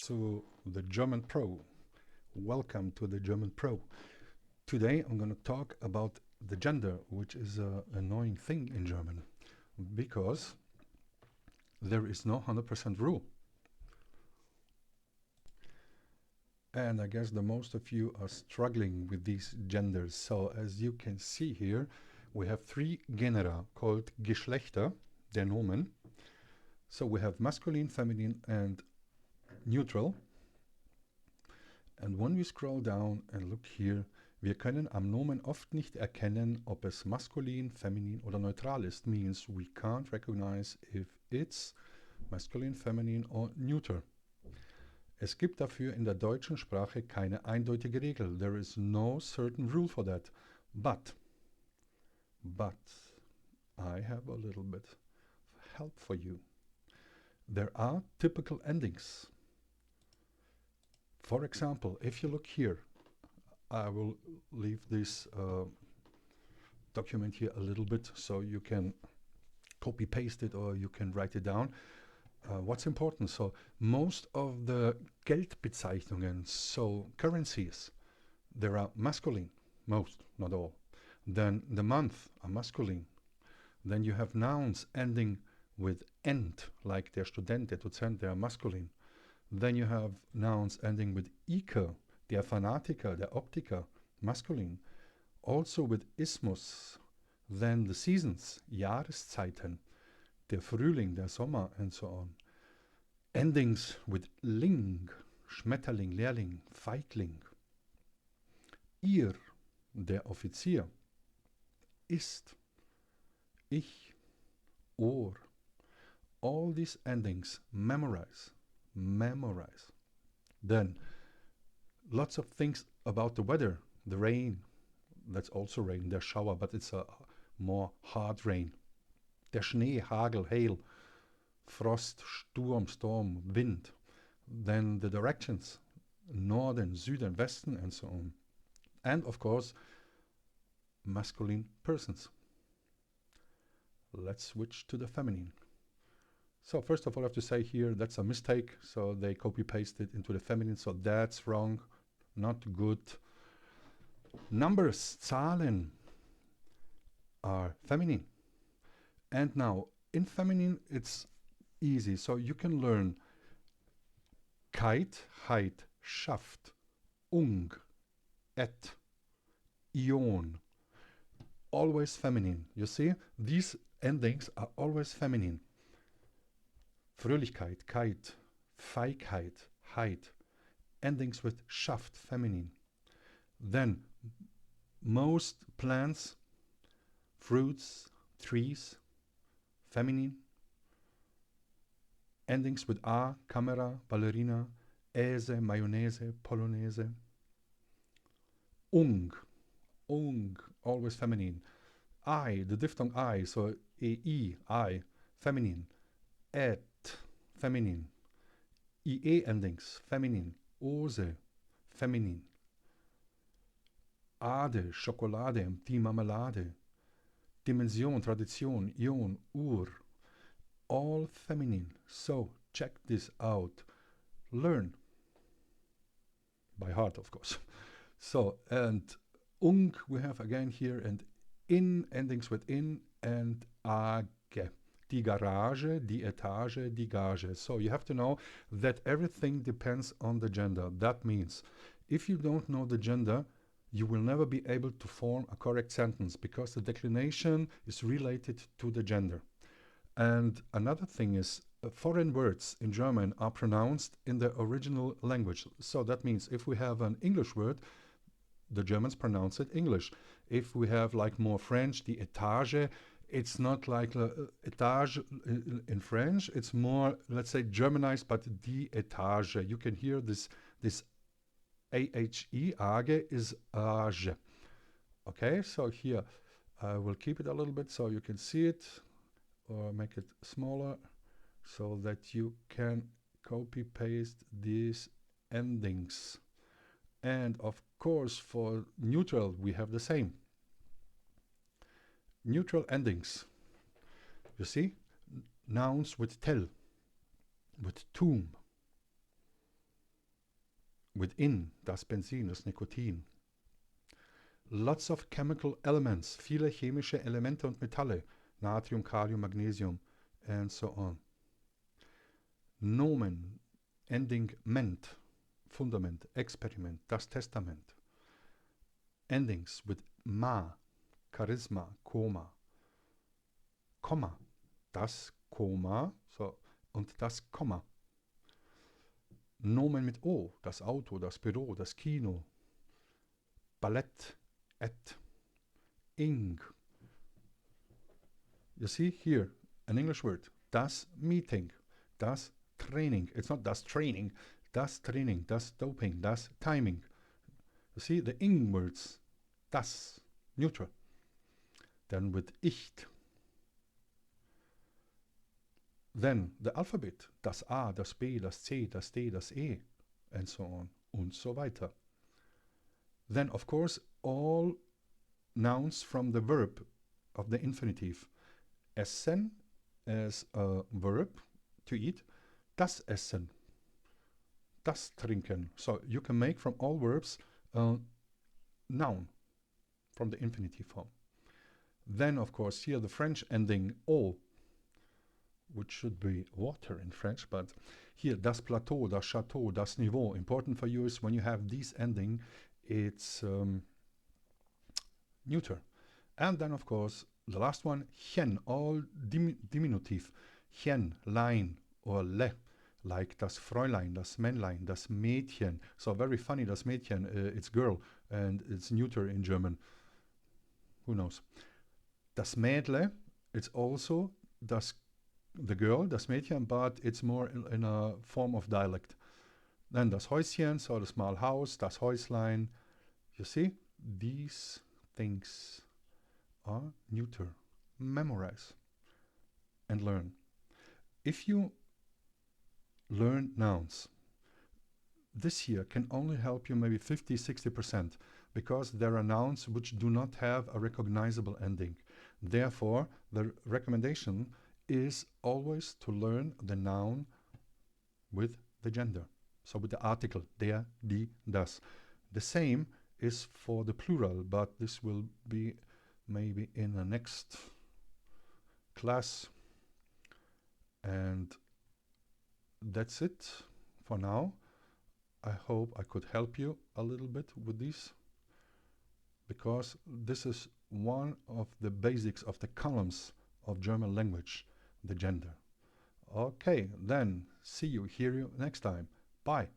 to the German Pro. Welcome to the German Pro. Today I'm going to talk about the gender, which is an annoying thing in German because there is no 100% rule. And I guess the most of you are struggling with these genders. So as you can see here, we have three genera called Geschlechter, der Nomen. So we have masculine, feminine and neutral. And when we scroll down and look here, wir können am Nomen oft nicht erkennen, ob es maskulin, feminin oder neutral ist. Means we can't recognize if it's masculine, feminine or neuter. Es gibt dafür in der deutschen Sprache keine eindeutige Regel. There is no certain rule for that. But I have a little bit of help for you. There are typical endings. For example, if you look here, I will leave this document here a little bit so you can copy paste it or you can write it down. What's important? So most of the Geldbezeichnungen, so currencies, there are masculine, most, not all. Then the month are masculine. Then you have nouns ending with end, like der Student, der Dozent, they are masculine. Then you have nouns ending with ike, der Fanatiker, der Optiker, masculine. Also with ismus. Then the seasons, Jahreszeiten, der Frühling, der Sommer, and so on. Endings with ling, Schmetterling, Lehrling, Feigling. Ihr, der Offizier. Ist, ich, or. All these endings memorize. Then lots of things about the weather. The rain, that's also rain, der Schauer, but it's a more hard rain. Der Schnee, Hagel, Hail, Frost, Sturm, Storm, Wind. Then the directions, Norden, Süden, Westen, and so on. And of course, masculine persons. Let's switch to the feminine. So first of all, I have to say here, that's a mistake. So they copy-pasted into the feminine, so that's wrong, not good. Numbers, Zahlen, are feminine. And now, in feminine, it's easy. So you can learn kite, height, Schaft, ung, et, ion, always feminine. You see, these endings are always feminine. Fröhlichkeit, kite, Feigheit, heit, endings with Schaft, feminine. Then most plants, fruits, trees, feminine. Endings with a, camera, ballerina, Äse, Mayonnaise, Polonaise. Ung, always feminine. I, the diphthong I, so ei, I, feminine. Et, feminine. IE endings, feminine. Ose, feminine. Ade, Schokolade, die Marmelade. Dimension, Tradition, Ion, Ur. All feminine. So check this out. Learn. By heart, of course. So, and ung we have again here, and in endings with in and age. Die Garage, die Etage, die Gage. So you have to know that everything depends on the gender. That means if you don't know the gender, you will never be able to form a correct sentence because the declination is related to the gender. And another thing is foreign words in German are pronounced in the original language. So that means if we have an English word, the Germans pronounce it English. If we have like more French, the étage, it's not like étage in French, it's more, let's say, Germanized, but die Etage. You can hear this A-H-E, age is age. Okay, so here I will keep it a little bit so you can see it, or make it smaller so that you can copy paste these endings. And of course for neutral we have the same. Neutral endings. You see? Nouns with tel, with tum. within, das Benzin, das Nikotin. Lots of chemical elements, viele chemische Elemente und Metalle, Natrium, Kalium, Magnesium, and so on. Nomen, ending ment, Fundament, Experiment, das Testament. Endings with ma, Charisma, Koma. Komma, das Komma, so, und das Komma. Nomen mit O, das Auto, das Büro, das Kino. Ballett, et, ing. You see here, an English word, das Meeting, das Training. It's not das Training, das Training, das Doping, das Timing. You see the ing words, das, neutral. Then with icht. Then the alphabet, das A, das B, das C, das D, das E, and so on, und so weiter. Then, of course, all nouns from the verb of the infinitive. Essen as a verb, to eat. Das Essen, das Trinken. So you can make from all verbs a noun from the infinitive form. Then, of course, here the French ending O, which should be water in French, but here das plateau, das chateau, das niveau. Important for you is when you have this ending, it's neuter. And then, of course, the last one, hen, all diminutive. Hen, line, or le, like das Fräulein, das Männlein, das Mädchen. So very funny, das Mädchen, it's girl, and it's neuter in German. Who knows? Das Mädle, it's also the girl, das Mädchen, but it's more in a form of dialect. Then das Häuschen, so the small house, das Häuslein. You see, these things are neuter. Memorize and learn. If you learn nouns, this year can only help you maybe 50-60%, because there are nouns which do not have a recognizable ending. Therefore, the recommendation is always to learn the noun with the gender. So with the article, der, die, das. The same is for the plural, but this will be maybe in the next class. And that's it for now. I hope I could help you a little bit with this, because this is one of the basics of the columns of German language, the gender. Okay, then see you, hear you next time. Bye.